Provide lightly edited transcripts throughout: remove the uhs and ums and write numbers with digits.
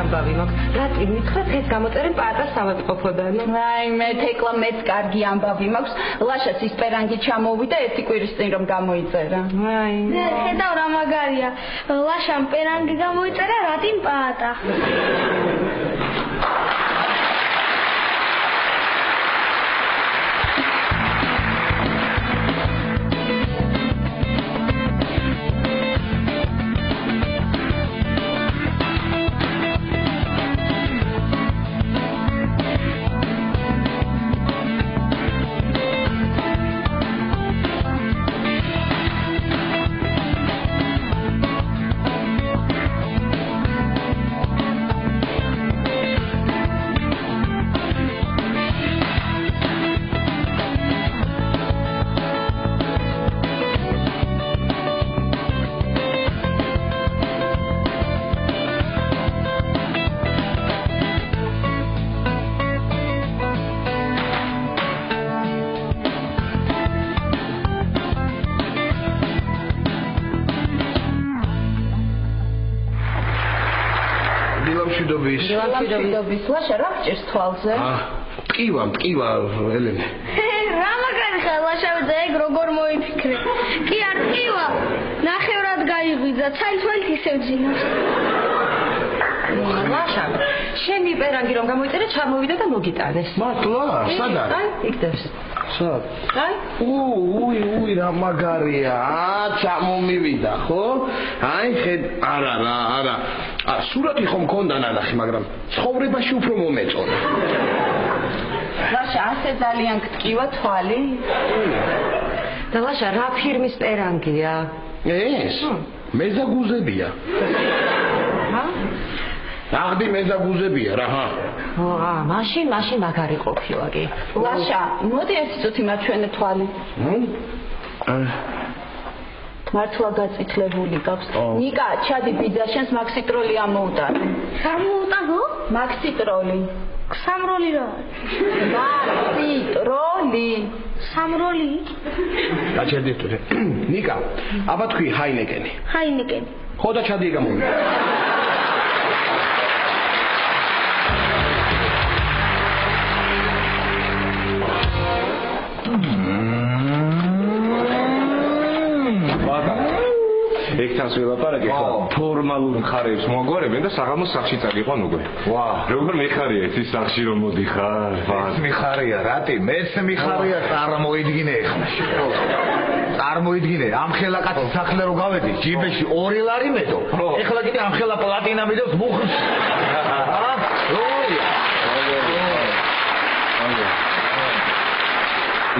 ამბავი მაქვს. რატი მითხრათ ეს გამოწერენ პაატას ავადმყოფოდან. აი მე თეკლა მეც კარგი ამბავი მაქვს. ლაშას ის პერანგი ჩამოვიდა ერთი კვირის წინ რომ გამოიწერა. აი. ხედავ რა მაგარია. ლაშამ პერანგი გამოიწერა რატიმ პაატა. დილამშვიდობის ლაშა რა გჭირს თვალზე? ტკივა ელენე. რა მაგარი ხარ ლაშავიძე ეგ როგორ მოიფიქრე? კი არ ტკივა. ნახევრად გაიღვიძა, ცალ-ცალ ისევ ძინავს. ლაშა, შენი პერანგი რომ გამოიწერე, ჩამოვიდა და მოგიტანეს. მართლა? სად არის? აი, იქ დევს. სად? აი, უი რა მაგარია. ჩამომივიდა, ხო? აი, არა. სურათი ხომ მქონდა ნანახი, მაგრამ ცხოვრებაში უფრო მომეწონა. ლაშა, ასე ძალიან გტკივა თვალი? და ლაშა, რა ფირმის პერანგია? ეს? მეზაგუზებია. ჰა? აღდი მეზაგუზებია რა, ჰა? მაშინ მაგარი ყოფილა კი. ლაშა, მოდი ერთი წუთი მაჩვენე თვალი. მართლა გაწითლებული გაქვს. ნიკა, ჩადი ბიძა შენს მაქსიტროლი ამოუტანე. გამოუტანო? მაქსიტროლი. სამროლი რა? მაქსიტროლი. სამროლი? გაჩერდეთ თუ. ნიკა, აბა თქვი ჰაინეკენი. ჰაინეკენი. ხო და ჩადი გამოვიდა. ეკთანს ველაპარაკე ხო ფორმალურ მხარეებს მოგვარებენ და საღამოს სახლში წაიყვან უკვე. ვა, როგორ მიხარია ეს სახლში რომ მოდიხარ? ეს მიხარია, რატი? მეც მიხარია, წარმოიდგინე ეხლა. წარმოიდგინე, ამ ხელა კაცის სახლზე რო გავედი, ჯიბეში 2 ლარი მედო. ეხლა კიდე ამ ხელა პლატინა მიდევს ბუხს. როია.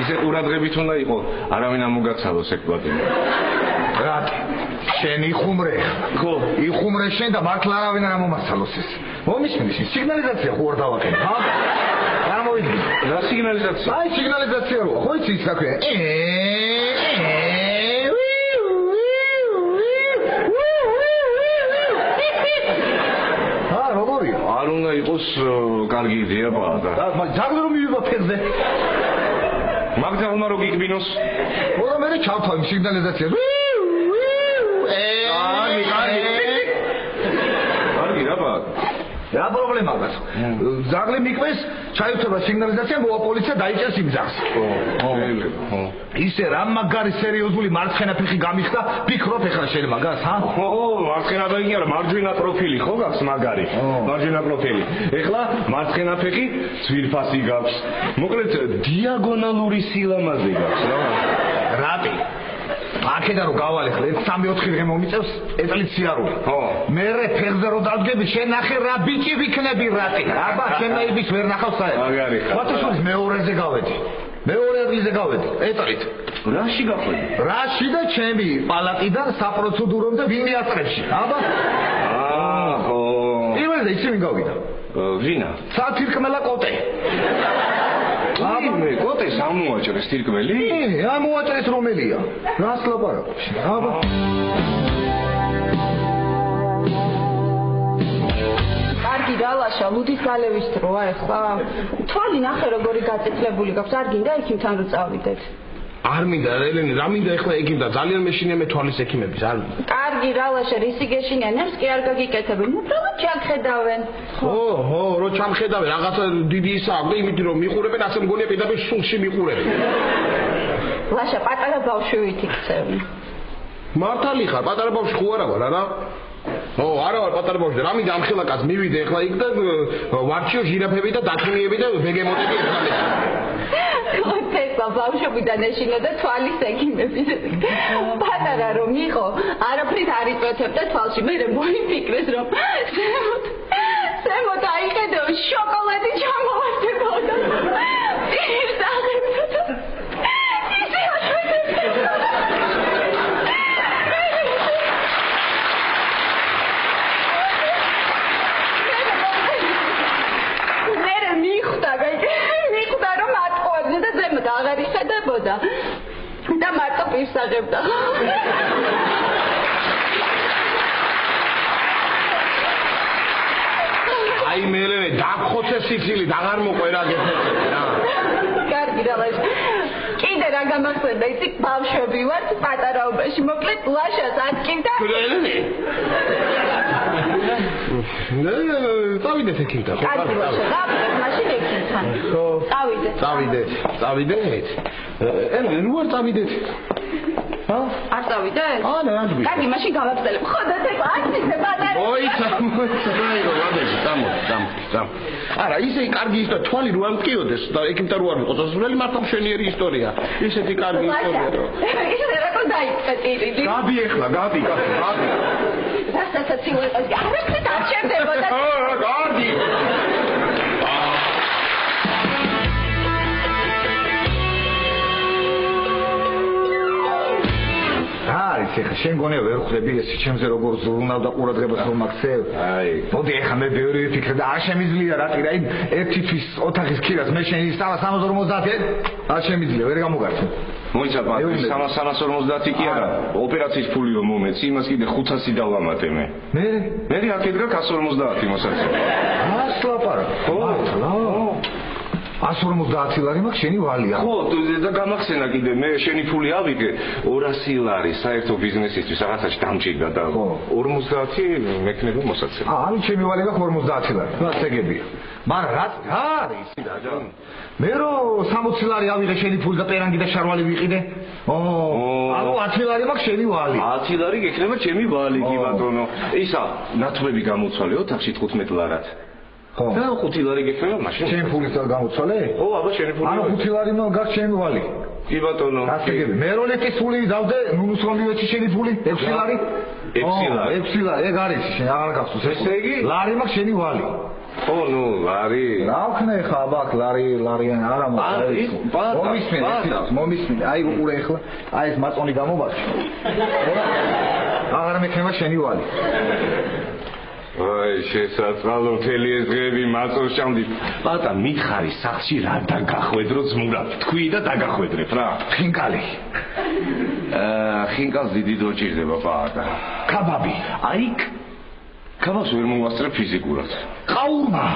ისე ყურადღებით უნდა იყო, არავინ ამოგაცალოს ეგ პლატინა. რატი? შენ იხუმრე. ხო, იხუმრე შენ და მართლა არავინ არ ამომაცალოს ეს. მომისმენი, სიგნალიზაცია ხო არ დავაკეთე, ჰა? გამოვიდი. რა სიგნალიზაცია? აი, სიგნალიზაცია როა, ხო იცი ის საქმე. როგორია? არ უნდა იყოს კარგი იდეა პაატა. ძაღლი რომ მივივა ფეხზე. მაგდალმა რო გიგბინოს. მოდა მე ჩავთავ იმ სიგნალიზაციას. კარგი რა პაატა. რა პრობლემაა გასო? ძაღლი მიკვეს, ჩაივთება სიგნალიზაცია, მოვა პოლიცია დაიჭერს იმ ძაღლს. ხო. ისე რა მაგარი სერიოზული მარცხენა ფეხი გამიხდა, ფიქრობ ეხლა შენ მაგას, ჰა? ხო, მარცხენა ფეხი არა, მარჯვენა პროფილი ხო გაქვს მაგარი? მარჯვენა პროფილი. ეხლა მარცხენა ფეხი ძვირფასი გაქვს. მოკლედ დიაგონალური სილამაზე გაქვს რა. რატი? აქედან რო გავალე ხლა 3-4 დღე მომიწევს ეტლით სიარული. ხო. მე ფეხზე რო დავდგები, შენ ნახე რა ბიჭი ვიქნები რატი. აბა შენ ნაიბის ვერ ნახავს საერთოდ. მაგარი ხარ. მათაშორის მეორეზე გავედი. მეორე ადგილზე გავედი, ეტლით. რაში გაყვედი? რაში და ჩემი პალატიდან საპროცედურომდე ვინიატრებში. აბა. ხო. პირველზე იცი ვინ გავიდა? ვინა? სათირკმელა კოტე. მე კოტეს ამოაჭრეს თირკმელი? ამოაჭრეს რომელია? რას ლაპარაკობს? აბა. კარგი დალაშა, ლუდის გალევის დროა ეხლა. თვალი ნახე როგორი გაწითლებული გაქვს, არ გინდა იქიმთან რო წავიდეთ. არ მინდა ელენე რა მინდა ეხლა ეგიმდა ძალიან მეშინია მე თვალის ექიმების არ მინდა კარგი რა ლაშა რისი გეშინიან ებს კი არ გაგიკეთებენ უბრალოდ ჩამხედავენ ხო რო ჩამხედავენ რაღაცა დიდი ისაა იმით რომ მიყურებენ ასე მგონია პირდაპირ სულში მიყურებენ ლაშა პატარა ბავშვით იქცევი მართალი ხარ პატარა ბავშვი ხო არა ვარ არა ო არა ვარ პატარა ბავშვი რა მინდა ამ ხელა კაც მივიდე ეხლა იქ და ვარჩიო ჟირაფები და დათუნიები და ბეგემოტები ეხლა თესლა ბავშვიდან ეშინოდა თვალის ექიმები პატარა რომ იყო არაფრით არ იწვეთებდა თვალში მე მოიფიქრეს რომ ზემოთ აიხედო შოკოლადი ჩამოვარდებოდა აღარ იხედებოდა და მარტო პირს აღებდა აი მერე დაგხოცე სიცილით აღარ მოყვე რა გეთეთე რა კარგი რა ვარ კიდე რა გამახსენდა იცი ბავშვები ვართ პატარაობაში მოკლედ ლაშას ატკივდა წავიდეთ ექიმთან ხო კარგი ლაშა გავიდეთ მაშინ ექიმთან ხო წავიდეთ ელენე ნუ არ წავიდეთ არ წავიდეთ? არა, რადგან? კარგი, მაშინ გავაგზავნებ. ხო, და თქო, აქცე პატარა. მოიცა, წამ. არა, ისე კარგი ისტორია, თვალი რო არ მტკიოდეს და ექიმთან რო არ ვიყო, სასურველი მართლა მშვენიერი ისტორია. ისეთი კარგი ისტორია. ისე რა თქო დაიწყე ტირიდი. გადი ეხლა, გადი. რასაც ციყვეს, არაფრით არ შევდებოდა. გადი. ეხა შენ გონია ვერ ხვდები ეს ჩემზე როგორ ზრუნავ და ყურადღებას რომ მაქცევ? აი, მოდი ეხა მე ბევრი ვიფიქრე და არ შემიძლია რა ტირა, იმ ერთი თვის ოთახის ქირას მე შენ 350 არ შემიძლია, ვერ გამოგართო. მოიცა ბატონო, 350 კი არა, ოპერაციის ფულიო მომეც, იმას კიდე 500 დავამატე მე. მე აკეთებ 150 მოსაცი. ასლაპარა. ხო, 150 ლარი მაქვს შენი ვალია. ხო, და გამახსენა კიდე მე შენი ფული ავიგე 200 ლარი საერთო ბიზნესისთვის რაღაცაში დამჭირდა და 50 მექნება მოსაცემ. ანუ ჩემი ვალი მაქვს 50 ლარი. რაც ეგებია. მაგრამ რა არის ისი და მე რო 60 ლარი ავიღე შენი ფული და პერანგი და შარვალი ვიყიდე? ანუ 10 ლარი მაქვს შენი ვალი. 10 ლარი გექნება ჩემი ვალი კი ბატონო. ისა, ნათლები გამოცვალე ოთახში 15 ლარად. ხო. და 5 ლარი გექნება მაშინ. შენ ფულით გამოცვალე? ხო, აბა შენი ფული. ანუ 5 ლარი მაქვს შენი ვალი. კი ბატონო. გასაგები. მე როლეთის ფული დავდე, ნუნუს რომივეცი შენი ფული? 6 ლარი? 6 ლარი. 6 ლარი, ეგ არის შენ აღარ გახსოვს. ესე იგი? ლარი მაქვს შენი ვალი. ხო, ნუ ლარი. რა ვქნა ხა აბა ლარიან არა მომისმინე. აი უყურე ახლა. აი ეს მაწონი გამოვარჩი. აღარ მექნება შენი ვალი. აი შესაძლო მთელი ეს დღეები მაწოს ჩამდით. პატა მითხარი სახში რა დაგახვედრო ძმურად. თქვი და დაგახვედრებ რა. ხინკალი. ხინკალს დიდი დოჭირდება პატა. კაბაბი. აი კაბაბს ვერ მოვასწრებ ფიზიკურად. ყაურმა.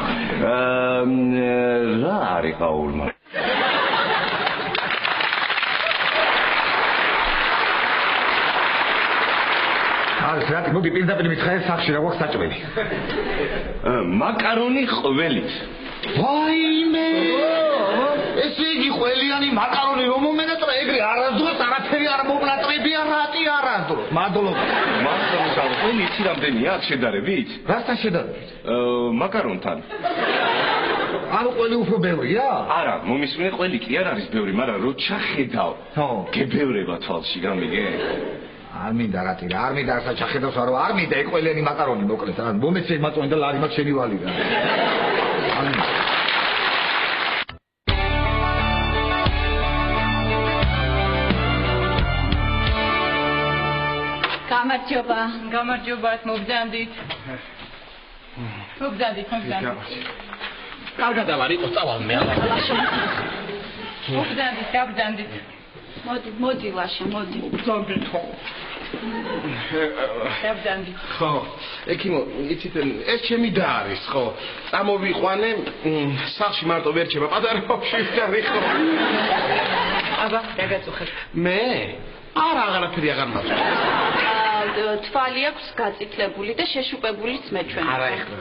რა არის ყაურმა? ზრატი მოდი პირდაპირ მითხარი სახში რა გვაქვს საჭმელი. მაკარონი ყველით. ვაიმე! ესე იგი ყველიანი მაკარონი რომ მომენატრა ეგრე არასდროს არაფერი არ მომნატრებია რატი არასდროს. მადლობა. მართლა ყველი იცი რამდენია შედარებით? რასთან შედარებით? მაკარონთან. ანუ ყველი უფრო ბევრია? არა, მომისმენე ყველი კი არ არის ბევრი, მაგრამ რო ჩახედავ. ხო. გებევრება თვალში, გამიგე? არ მინდა რა ტირა, არ მინდა რასაც ჩახედავს არ მინდა ეგ ყველიანი მაკარონი მოკლედ რა. მომეცე მაწონი და ლარი მაქვს შენი ვალი რა. გამარჯობა, მოგზანდით. კარგად ავარ იყოს წავალ მე აღარ. მოგზანდით. მოდი ლაშა, მოდი. მოგზანდით ხო. ხო, ექიმო, იცით, ეს ჩემი და არის, ხო. წამოვიყვანე, სახლში მარტო ვერ ჩება, პატარა ბავშვი ვтори ხო. აბა, რა გაწუხებ? მე? აღარაფერი აღარ მაქვს. თვალი აქვს გაწითლებული და შეშუპებულიც მე ჩვენ. არა ეხლა.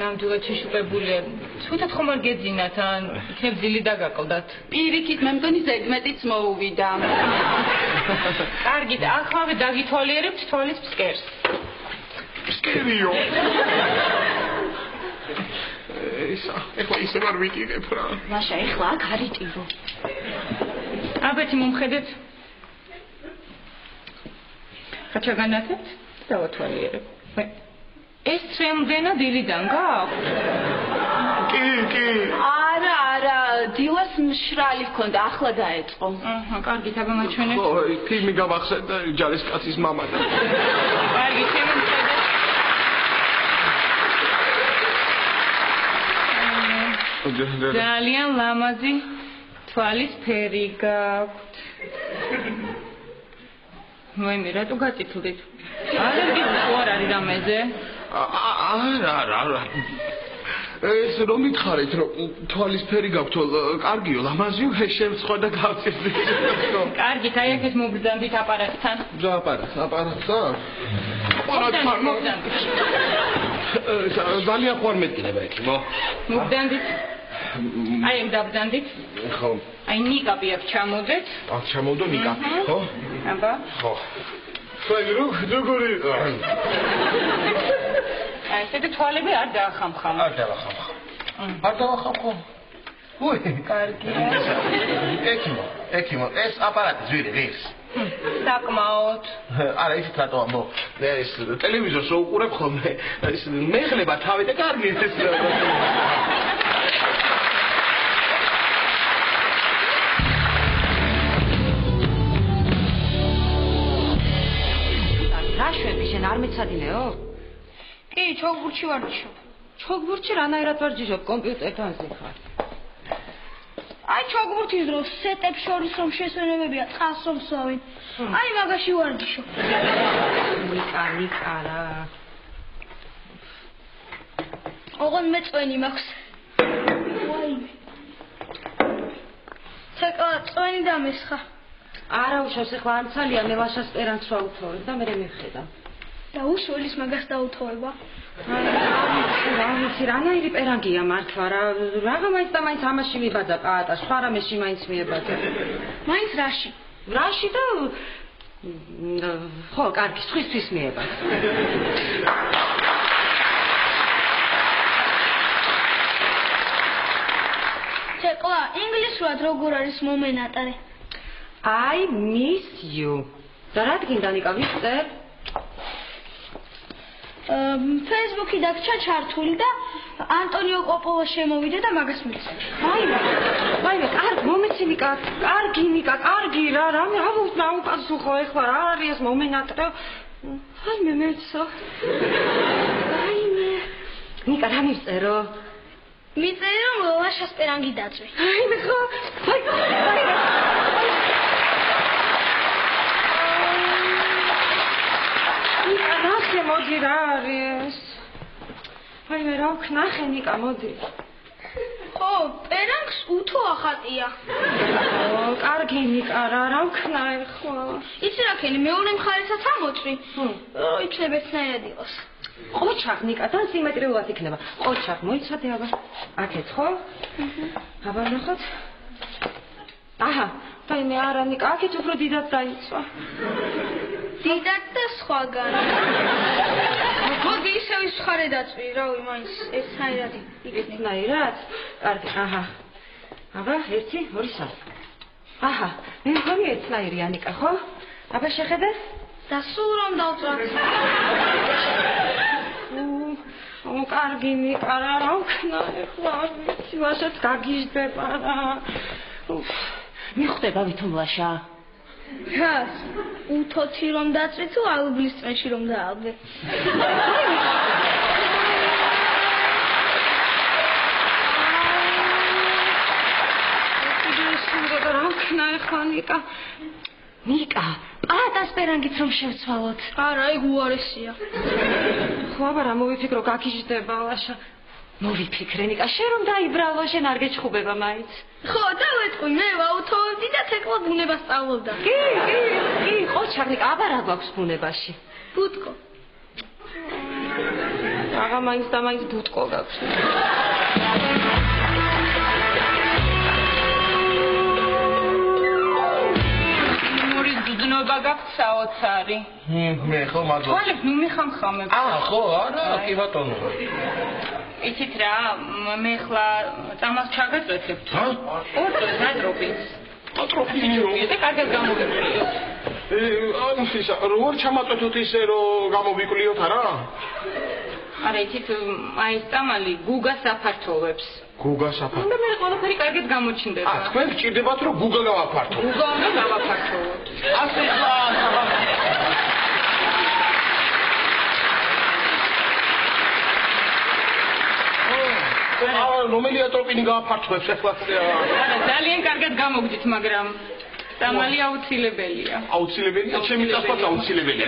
ნამდვილად შეშუპებული. თვითონ ხომ არ გეძინათ ან იქნებ ძილი დაგაკლდათ. პირიქით მე მგონი ზედმეტიც მოუვიდა. კარგით, ახლა დაგითვალიერებთ თვალის ფსკერს. ფსკერიო. ეხლა ისე არ ვიტირებ რა. მაშა, ეხლა აქ არიტირო. აბეთი მომხედეთ. ხაჩა განათებთ? დავათვალიერებ. ეს ჩვენგენა დილიდან გააქვთ? კი. არა, დილას მშრალი ჰქონდა, ახლა დაეწყო. კარგით, აბა მაჩვენეთ. ხო, ფილმი გამახსენდა ჯარისკაცის მამა. კარგი, შემომხედეთ. ძალიან ლამაზი თვალის ფერი გაქვთ. მოიმე, რატო გაწითლდით? ალერგიზმი ხო არ არის რამეზე? არა. ეს რომ მითხარით, რომ თვალის ფერი გაქვთ, კარგიო, ლამაზიო, შემცხვა და გავწირდით. კარგით, აი აქეთ მობრძანდით აპარატთან. აპარატთან? ძალიან ხوار მეტკინება იქ, მო. მობრძანდით. აი ამ დაბრძანდით. ხო. აი ნიკაპი აქ ჩამოდეთ. აქ ჩამოვდო ნიკა, ხო? აბა. ხო. როგორი? აი ეს თვალები არ დაახამხამ. არ დაახამხო. უი, კარგი. ეკიმო, ეს აპარატი ძვირი ღირს. საკმაოდ. არა, ისიც რატო ამბო? ეს ტელევიზორს რო უყურებ ხოლმე, ეს მეხლება თავი და კარგი ეს. შენ არ მეცადინეო? კი, ჩოგბურთში ვარ ჯიშობ. ჩოგბურთში რანაირად ვარ ჯიშობ? კომპიუტერთან ზიხარ. აი ჩოგბურთის დროს სეტებს შორის რომ შესვენებებია, წყალს რომ სვავენ. აი მაგაში ვარ ჯიშობ. ნიკა რა. ოღონ მეწვენი მაქვს. ვაიმე. ცეკა წვენი დამესხა. არა უშავს, ეხლა ამცალია მე ლაშას პერანს ვაუთოვებ და მე მივხედა. და უშველის მაგას დაუთოვება. რა ვიცი, რანაირი პერანგია მართლა რა. რაღა მაინც ამაში მიბაძა პაატა, სხვა რამეში მაინც მიებაძა. მაინც რაში? რაში და ხო, კარგი, სხვისთვის მიებაძა. ცეკლა, ინგლისურად როგორ არის მომენატრე? I miss you. და რა დგინდა ნიკა ვიწერ? Facebook-ი დაგჭა ჩართული და ანტონიო კოპოლა შემოვიდა და მაგას მიცე. ვაიმე, კარგი, მომეცი ნიკა, კარგი რა, რამე აუპასუხო ეხლა რა არის ეს მომენატრე? ვაიმე, მეცო. ვაიმე. ნიკა, რა მივწერო? მიწერე რომ ლაშას პერანგი დაწვი. ვაიმე ხო? ვაიმე. ნახე მოდი რა არის? ვაიმე რა ვქნახე ნიკა მოდი. ხო, პერანგს უთო ახატია. კარგი ნიკა რა ვქნაე ხო? იცი რა ქენი, მეორე მხარესაც ამოწვი. იქნება ეცნაირად იყოს. ყოჩაღ ნიკა და სიმეტრიულად იქნება. ყოჩაღ მოიცადე აბა. აქეთ ხო? აბა ნახოთ. აჰა, ვაიმე არა ნიკა, აქეთ უფრო დიდად დაიწვა. დიდად და სხვაგან. მოდი ისევ ის ხარე დაწვი, რავი, მაინც ერთნაირად იქნება. ერთნაირად? კარგი, აჰა. აბა, 1, 2, 3. აჰა, მე მგონი ერთნაირია ნიკა, ხო? აბა შეხედე? და სულ რომ დავწვათ. კარგი ნიკა რა ვქნაე ხო, არ ვიცი, ვასაც გაგიჟდება რა. მიხვდება ვითომ ლაშა? რას? უთოთი რომ დაწვი თუ ალბლის წვენში რომ დაალბე? რა ვქნაე ხო ნიკა? ნიკა, პაატას პერანგით რომ შევცვალოთ. არა, ეგ უარესია. ხო, აბა რა მოვიფიქრო, გაგიჟდება ლაშა. მოვიფიქრე ნიკა შენ რომ დაიბრალო შენ არ გეჩხუბება მაინც ხო დავეთქვი მე ვაუთოვებდი და თეკლა ბუნება სწავლობდა კი ყოჩა ნიკა აბა რა გვაქვს ბუნებაში ბუტკო აღა მაინც და მაინც ბუტკო გაქვს ნობა გაქვს საოცარი. მე ხო მაგას. თვალებს ნუ მიხამხამებ. ხო, არა, კი ბატონო. იცით რა, მე ხლა წამას ჩაგაწვეთებთ. ჰა? ორდოს ნატროფის. ნატროფის და კარგად გამოვიკვლიოთ. ანუ ისა, როგორ ჩამაწვეთოთ ისე რომ გამოვიკვლიოთ არა? არა, იცით, აი წამალი გუგას აფართოვებს. გუგას აფართოვებს. და მე ყველაფერი კარგად გამოჩნდება. თქვენ გჭირდებათ რომ გუგა გავაფართო. გუგა უნდა გავაფართოვოთ. ასე ხა რომელი ატროპინი გააფართოვებს ახლა? არა, ძალიან კარგად გამოგდით, მაგრამ წამალი აუცილებელია. აუცილებელია, ჩემი წასვლაც აუცილებელია.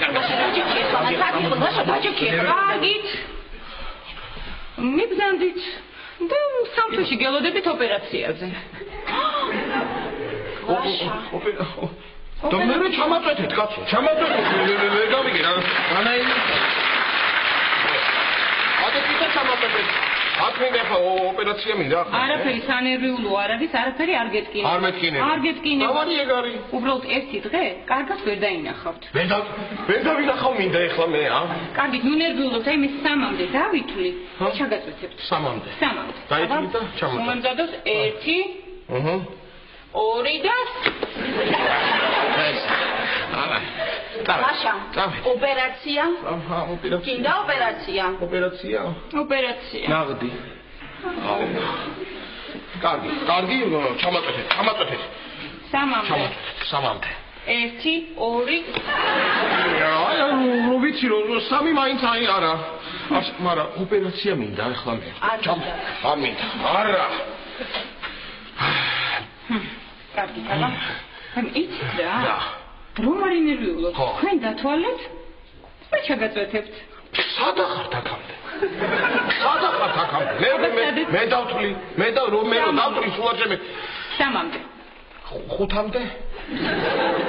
კარგით. მიგზანდით. და სამთვეში გელოდებით ოპერაციაზე. და მე ჩამაწვეთეთ, კაცო, ჩამაწვეთეთ, მე გავიგე რა. ანაინი. ადეთით ჩამაწვეთეთ. აკმინდა ხო ოპერაცია მინდა? არაფერი სანერვიულო არ არის, არაფერი არ გეტკინება. არ მეტკინება. არ გეტკინება. დავარი ეგ არის. უბრალოდ ერთი დღე კარგად ვერ დაინახავთ. ვერ დავინახავ მინდა ეხლა მე, ა? კარგით, ნუ ნერვიულობთ, აი მე 3-მდე დავითვლი, ჩაგაწვეთებთ. 3-მდე. 3-მდე. დაითვლი და ჩამოწვა. მომემზადოს 1 2 და Masha, ოპერაცია? აჰა, ოპერაცია. კიდე ოპერაცია? ოპერაცია. ნაღდი. კარგი, ჩამაწვეთეთ. 3-მდე. 3-მდე. 1 2 აი, რო ვიცი რომ 3 მაინც აი არა. მაგრამ ოპერაცია მინდა ახლა მე. არ მინდა. არა. კარგი, კალა. ან იცით რა? რომ არ ინერვიულობთ, თქვენ დათვალეთ? მე ჩაგაწვეთებთ. სადა ხართ აქამდე? მე დავთვლი, მე დავთვლი სულაჭემე. 3-მდე. 5-მდე?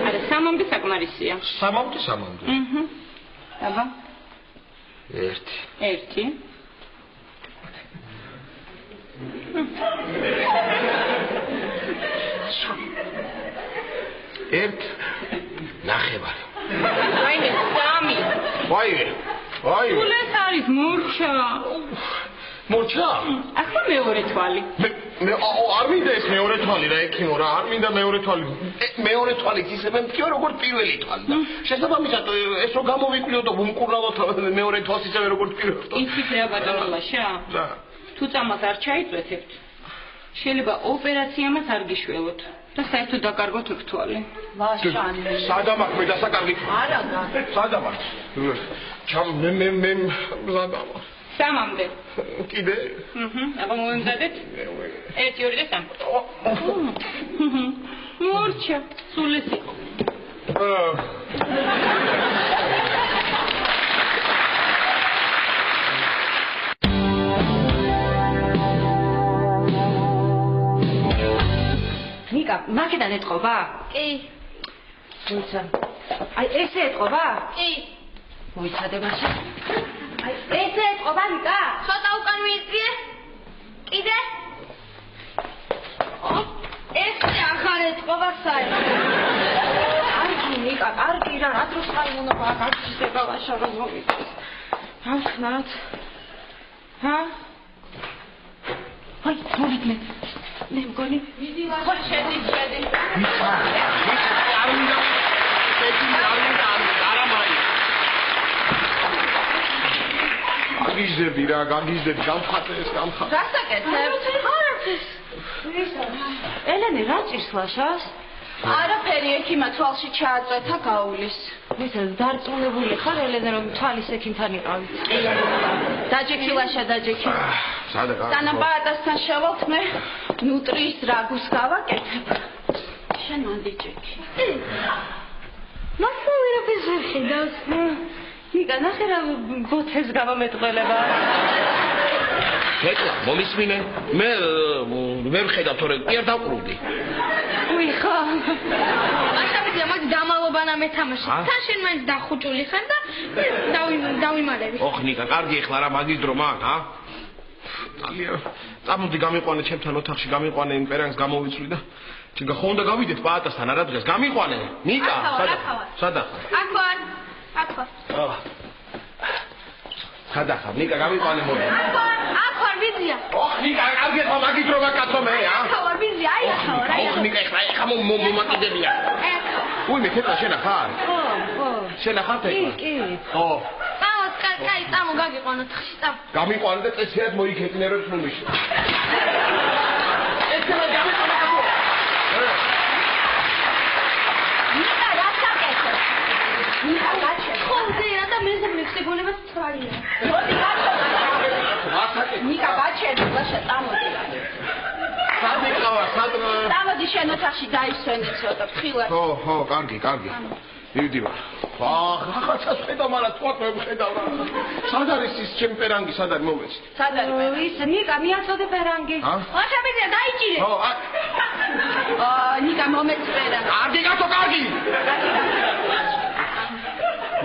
არა, 3-მდე საკმარისია. 3-მდე? აბა. 1 ნახევარი. ვაიმე, 3. ვაიმე. სულეს არის მურჩა. მურჩა? ახლა მეორე თვალი. მე არ მინდა ეს მეორე თვალი რა ექიმო რა, არ მინდა მეორე თვალი. მეორე თვალიც ისე მე მткиო როგორც პირველი თვალი და შესაბამისად ეს რო გამოვიკვლიო და ვუმკურნალოთ მეორე თვალს ისევე როგორც პირველი. იცით რა ბატონო ლაშა? და თუ წამას არ ჩაიწვეთებთ, შეიძლება ოპერაციამაც არ გიშველოთ და საერთოდ დაკარგოთ რთვალი. ვაშანი. სადამაკ მე დასაკარგით. არა და. სადამაკ. ჩამ მე სადამაკ. 3-მდე. კიდე? აბა მომემზადეთ? 1 2 და 3. მურჩა, სულეს იყო. ნიკა, მაგედან ეთყობა? კი. მოიცა. აი ესე ეთყობა? კი. მოიცადე მაშინ. აი ესე ეთყობა ნიკა? ცოტა უკან მიიწვიე. კიდე? ესე ახარ ეთყობა საერთოდ. კარგი ნიკა, კარგი რა, რა დროს ხაიმუნობა გაგჭირდება ვაშა რომ მოვიდეს. ავხნათ. ჰა? აი, მოვიდნენ. მე მგონი მიდი ვაშა, შედი. გაგიჟდები რა, გამხატე ეს. გასაკეთებთ? არაფერს. ელენე რა ჭირს ლაშას? არაფერი ექიმა თვალში ჩააწვეთა გაულის. ეს დარწმუნებული ხარ ელენე რომ თვალის ექიმთან იყავით? დაჯექი ლაშა, დაჯექი. სადა გა? დანაპარატასთან შევალთ მე ნუტრიის რაგუს გავაკეთებ. შენ მანდიჯექი. მასა ვერაფერს ვერ ხედავს. ნიკა, ნახე რა ბოთეს გამომეტყველება. ეკლა მომისმინე მე ვერ ხედავ თორე კი არ დავყრუდი უი ხო ახლა მაგ დამალობანა მეთამაში თან შენ მაინც დახუჭული ხარ და დავიმალები ოხ ნიკა კარგი ეხლა რა მაგის დრო მაგ წამოდი გამიყვანე ჩემთან ოთახში გამიყვანე იმ პერანგს გამოვიცვლი და ჩინგა ხო უნდა გავიდეთ პაატასთან არა დღეს გამიყვანე ნიკა სადა აქ ვარ სადა ხარ ნიკა გამიყვანე მოდი აქ ვარ ვიზია ოხ ნიკა კარგი ხო მაგის დრო გაკაცო მე აქ ვარ ვიზია აი აქ ვარ ოხ ნიკა ეხლა მომაკიდებია უი მე ხეთა შენა ხარ ხო შენა ხარ კი ხო კაი წამო გაგიყვანოთ ხში წამ გამიყვანე და წესიად მოიქეთინერებს ნუმიში ესელა გამიყვანე ნიკა რა საკეთე ნიკა გაჩე ხო ზეა და მე მეხსებოლებაც ცვალია მოდი გაჩე ნიკა გაჩე ლაშა წამოდი სადიყავა სადღა წამოდი შენ ოთახში დაისვენე ცოტა ფხილად ხო კარგი მივდივარ რაღაცას ხედავ მაგრამ თქვათ მე ვხედავ რა სად არის ის ჩემი პერანგი სად არის მომეც სად არის ის ნიკა მიაწოდე პერანგი ახლა მე დაიჭირე ხო ნიკა მომეც პერანგი კარგი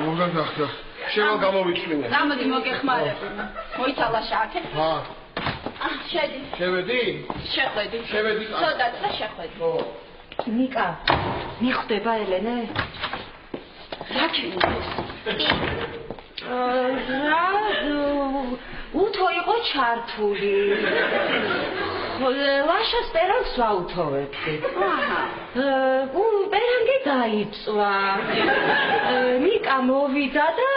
მოგახსნა შევა გამოვიწვინე წამოდი მოგეხმარებ მოიცალაშა აქე შედი შევედი შეხვედი ცოტა და შეხვედი ხო ნიკა მიხვდება ელენე რა ქენდეს რა უთო იყო ჩართული ლაშას პერანგს ვაუთოვებდი პერანგი დაიწვა ნიკა მოვიდა და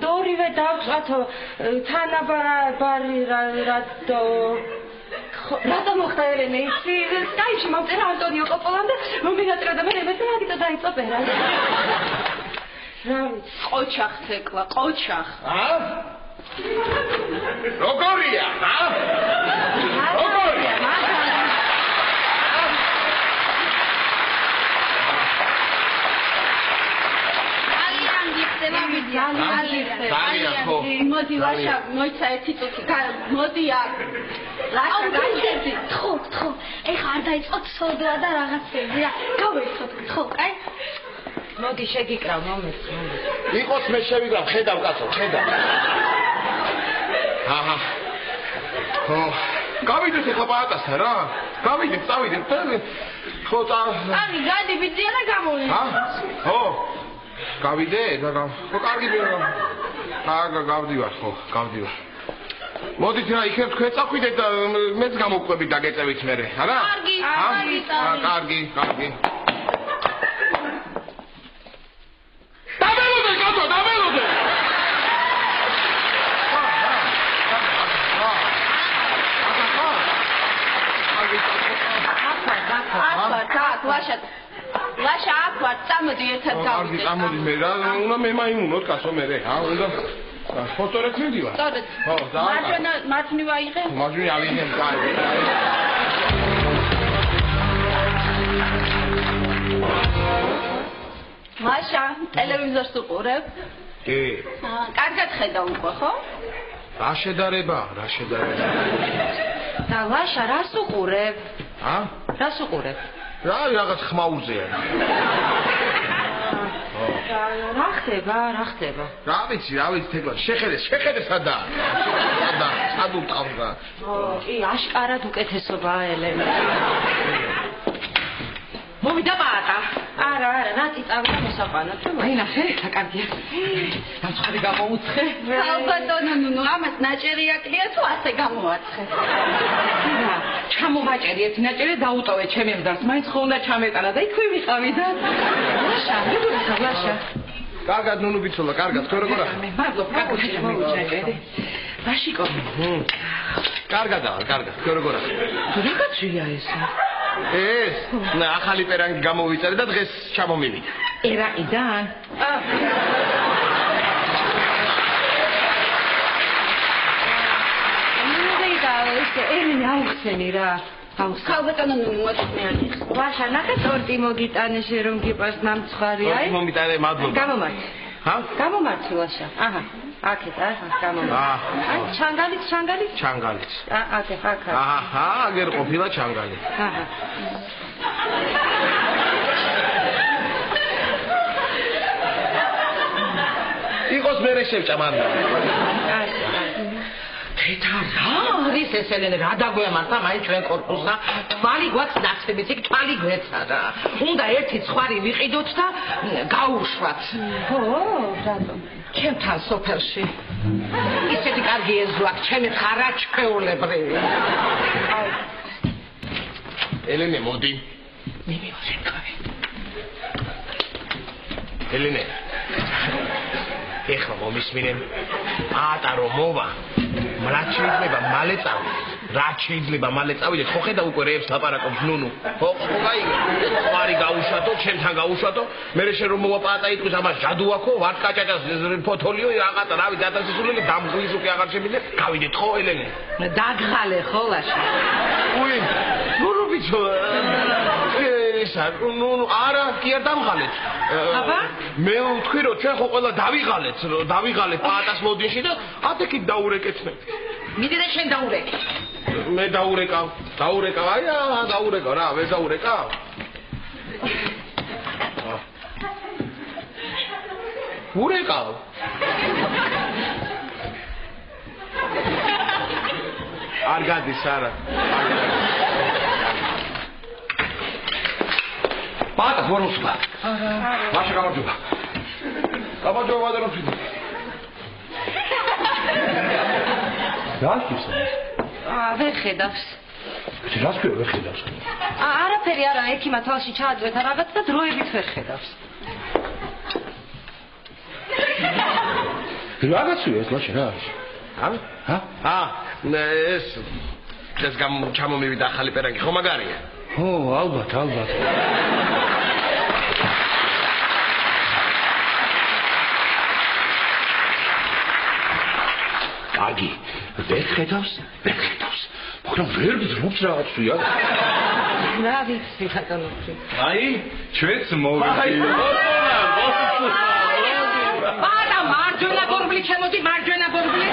დორივე დავწვათო თანაბარი რატო რატომ მოხდა ელენე ისი დაიჭი მომწერა ანტონიო კოპოლამ და მომინატრა და მე რაგიტო დაიწვა პერანგი ყოჩახს ეკლა ყოჩახ როგორია როგორია ძალიან ხო მოდი ლაშა მოიცა ერთი წუთი მოდი აქ ლაშა გაიჭერდი ხო ეხა არ დაიწყო ცოდვა და რაღაცები რა გავერცხოთ ხო კაი მოდი შეგიკრავ მომეც იყოს მე შევიკრავ ხედავ კაცო ხედავ ხო გავიდეთ ეხლა პაატასთან რა გავიდეთ წავიდეთ ხო აი გადი ბიძია და გამოვლი ხო გავიდე და ხო კარგი გავდივარ ხო გავდივარ მოდით რა იქნებ თქვენ წახვიდეთ და მეც გამოვყვებით და გეწევით მე არა კარგი დაველოდე ლაშა აქ ვარ წამოდი ერთად გავიდეთ წამოდი მე რა უნდა მე მაიმუნოთ კაცო მე უნდა ფოტორეთ მივდივარ სწორედ მარჯვენა აიღე მარჯვენა ავიღე კაი ლაშა ტელევიზორს უყურებ კი კარგად ხედავ უკვე ხო რა შედარება და ლაშა რას უყურებ რას უყურებ რა რაღაც ხმაურზეა რა ხდება რა ვიცი თეკლა შეხედე სადაა უყავდა კი აშკარად უკეთესობაა ელენე მოვიდა პაატა არა რატი წავიდა მოსაყვანად აი ნახე რა კარგია გამცხარი გამოუცხე ალბათო ნუ ამას ნაჭერი აკლია თუ ასე გამოაცხე ჩამოვაჭერი ერთი ნაჭერი დაუტოვე ჩემი მზარს მაინც ხო უნდა ჩამეტანა და იქვე ვიყავი და ლაშა კარგად ნუნუ ბიცოლა კარგად თქო როგორ ახლა მადლობ კარგად ჩამოვიჭერე ბაშიკო კარგად თქო როგორ ახლა რაღაცია ეს ახალი პერანგი გამოვიწერე და დღეს ჩამომივიდა ერაყიდან ელენე აუხსენი რა ხალბატონო მოწმეანი ვაშა ნახე ტორტი მოგიტანეში რომ გიპას ნამცხარი აი მომიტანე მადლობა გამომართ გამომართ ვაშა აქეთ აი ჩანგალით აქეთ აჰა აგერ ყოფილა ჩანგალი იყოს მერე შევჭა მანდა თეთა რა არის ეს ელენე რა დაგვემართა მაინც ჩვენ კორპუსსა თვალი გვაქვს ნაცრების იქ თვალი გვეცა რა უნდა ერთი ხვარი ვიყიდოთ და გაუშვათ ხო რატომ ჩემთან სოფელში ისეთი კარგი ეზო აქვს ჩემი ხარაჩქეულებრივი ელენე მოდი ელენე ეხლა მომისმინე ატარო მოვა რაც შეიძლება მალე წავიდეთ ხო ხედავ უკვე რეებს ლაპარაკობს ნუნუ ხო გაიგე ხარი გაუშვათო ჩემთან გაუშვათო მე შენ რომ მოვაპატა იტყვის ამას ჯადუ აქო ვარტკაჭაჭას ფოთოლიო რაღაცა რავი დათასისული დამღვის უკვე აღარ შემიძლია გავიდეთ ხო ელენე დაგღალე ხო ლაშა უი ნუნუ ბიჭო ნუ არა კი არ დამღალეთ აბა მე ვთქვი რომ ჩვენ ხო ყველა დავიღალეთ პაატას მოდინში და ათექით დაურეკეთნეთ მიდი და შენ დაურეკე მე დაურეკავ აი დაურეკავ რა ვერ დაურეკავ ურეკავ არ გადის არა პაატას ვერ უსვლა არა მაშა გამარჯობა ვადროფი რასკის ვერ ხედავს რას ქვია ვერ ხედავს არაფერი არა ექიმა თვალში ჩაადვეთა რაღაც და დროებით ვერ ხედავს რაღაცია ეს მაშინ რა არის ეს ჩამომივიდა ახალი პერანგი ხო მაგარია ო ალბათ კარგი ვერ ხედავს მაგრამ ვერ ვძრობს რაღაცია რა ვიცი ბატონო აი ჩვენც მოვიდი პატა მარჯვენა გორბლი შემოდი მარჯვენა გორბლი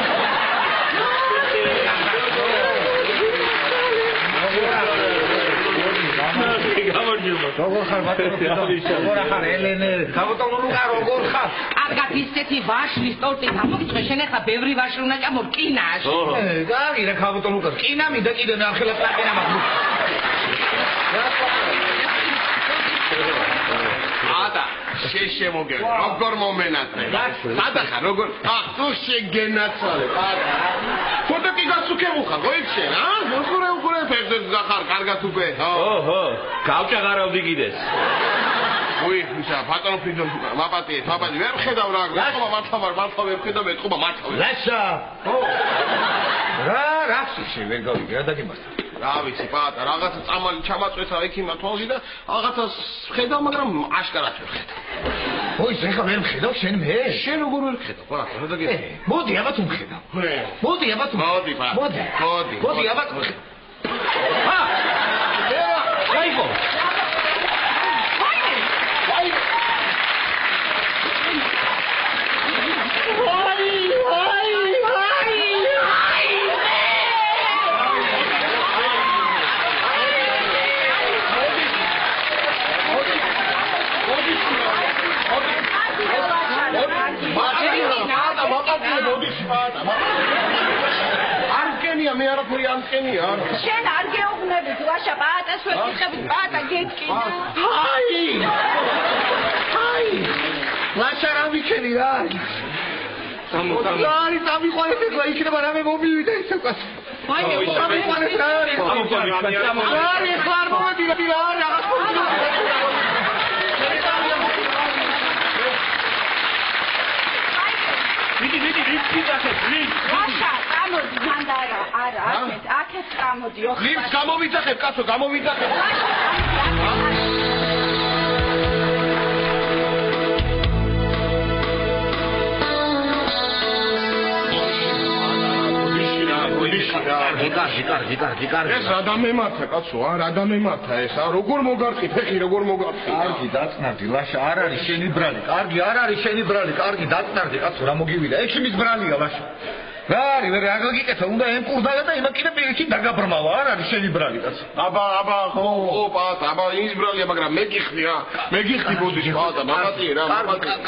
როგორ ხარ ბატონო ელენე გაბატონულუკა როგორ ხარ კარგად ისეთი ვაშლის ტორტი გამოგიწვე შენ ახლა ბევრი ვაშლი უნდა ჭამო რკინაში კარგი რა გაბატონულუკა რკინა მინდა კიდე ნახელა პლატინა მაქვს ატა შეშემოგერ როგორ მომენატრე სადახა როგორ თუ შეგენაცვალე პატა ფოტო კი გასუქებუხა გოიქშენ უყურე ფერდებს გახარ კარგად უკვე ოჰო გავჭაღარავდი კიდეს უი ხუშა ბატონო ფიძო მაპატიეთ ვერ ხედავ რა მართლა ვერ ხედავ ეთყობა მართლა ლაშა რა შე ვერ გავიგე რა დაგიმართა რა ვიცი პატა რაღაცა წამალი ჩამაწვეთა ექიმა თვალში და რაღაცას ხედავ მაგრამ აშკარად ვერ ხედავ ოი ზეხა ვერ ხედავ შენ მე შენ როგორ ვერ ხედავ პატა რა დაგე მოდი აბა თუ ხედავ მოდი აბა გაიგო არგენია მე არაფერი ამკენია შენ არ გეუბნები თუ აშა პაატას ვერ გიხებით პაატა გეტკინა აი ლაშა რა ვიქენი რა არის ამიყვანეთ ეგ იქნება რამე მომივიდა ისე უკას ვაიმე ამიყვანეთ რა არის ხარ მომედი რა რაღაც მიდი აშა გამოდი მანდარა არა აქეთ გამოდი ოხ ლიფტ გამოვიძახებ კაცო გამოვიძახებ კარგი. ეს რა დამემართა კაცო, რა დამემართა ეს? როგორ მოგარყი ფეხი, როგორ მოგარყი? კარგი დაწნარდი, ლაშა, არ არის შენი ბრალი. კარგი, არ არის შენი ბრალი, კარგი დაწნარდი კაცო, რა მოგივიდა? ექიმის ბრალია ლაშა. რა არის, მე რა გიკეთა, უნდა ემკურდალა და იმა კიდე პირიქით დაგაბრმავა, არ არის შენი ბრალი კაცო. აბა, ხო, პატა, აბა ის ბრალია, მაგრამ მე გიხდი რა. მე გიხდი ბოდიში, პატა, მაგათი რა.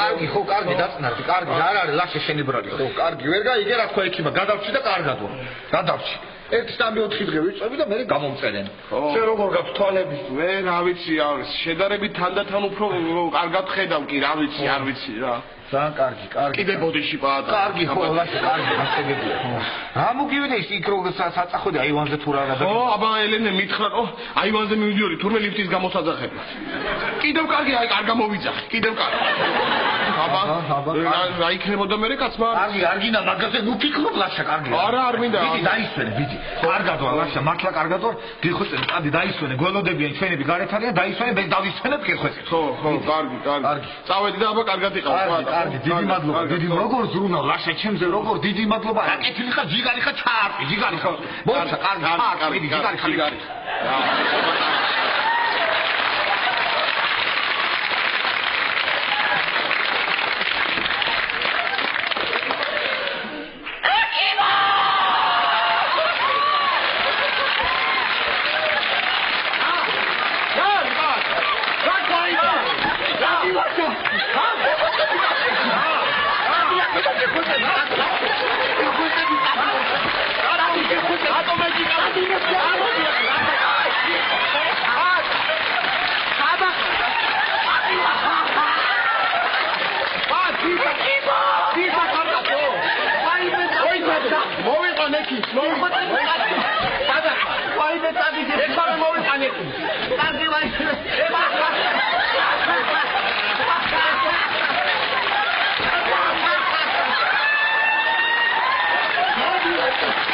კარგი, ხო, კარგი დაწნარდი, კარგი, არ არის ლაშა შენი ბრალი, ხო, კარგი, ვერ გაიგე რა თქვა ექიმა, გადავჭი და კარგადო. გადავჭი. 1-3-4 დღე ვიწვევი და მე გამომწერენ. შენ როგორ გაქვს თვალები? მე რა ვიცი, შედარებით თანდათან უფრო კარგად ხედავ კი, რა ვიცი, არ ვიცი რა. ძალიან კარგი. კიდე ბოდიში პატა. კარგი, ხო, ლაშა, კარგი, გასაგებია. რა მოგივიდა ის იქ როგორ საწახვედი აივანზე თუ რა და. აბა ელენე მითხრა, აივანზე მივიდიოდი, თურმე ლიფტის გამოსაძახები. კიდევ კარგი, არ გამოვიძახი, კიდევ კარგი. აბა, რა იქნებოდა მე კაცმა? კარგი, მაგაზე ნუ ფიქრობ ლაშა, კარგი. არა, არ მინდა. დიდი დაისვენე, დიდი. კარგადო ლაშა, მართლა კარგადო. გიხოცენ, წადი დაისვენე, გველოდებიან ჩვენები გარეთ არიან, დაისვენე, მე დავისვენებ გეხოცე. ხო, კარგი. წავედი და აბა კარგად იყავ. კარგი, დიდი მადლობა, დიდი როგორ ზრუნავ ლაშა ჩემზე, როგორ დიდი მადლობა. რა კეთილი ხარ, ჯიგარი ხარ, ჩაარტი, ჯიგარი ხარ. მოიცა, კარგი, ჯიგარი ხარ. Thank you.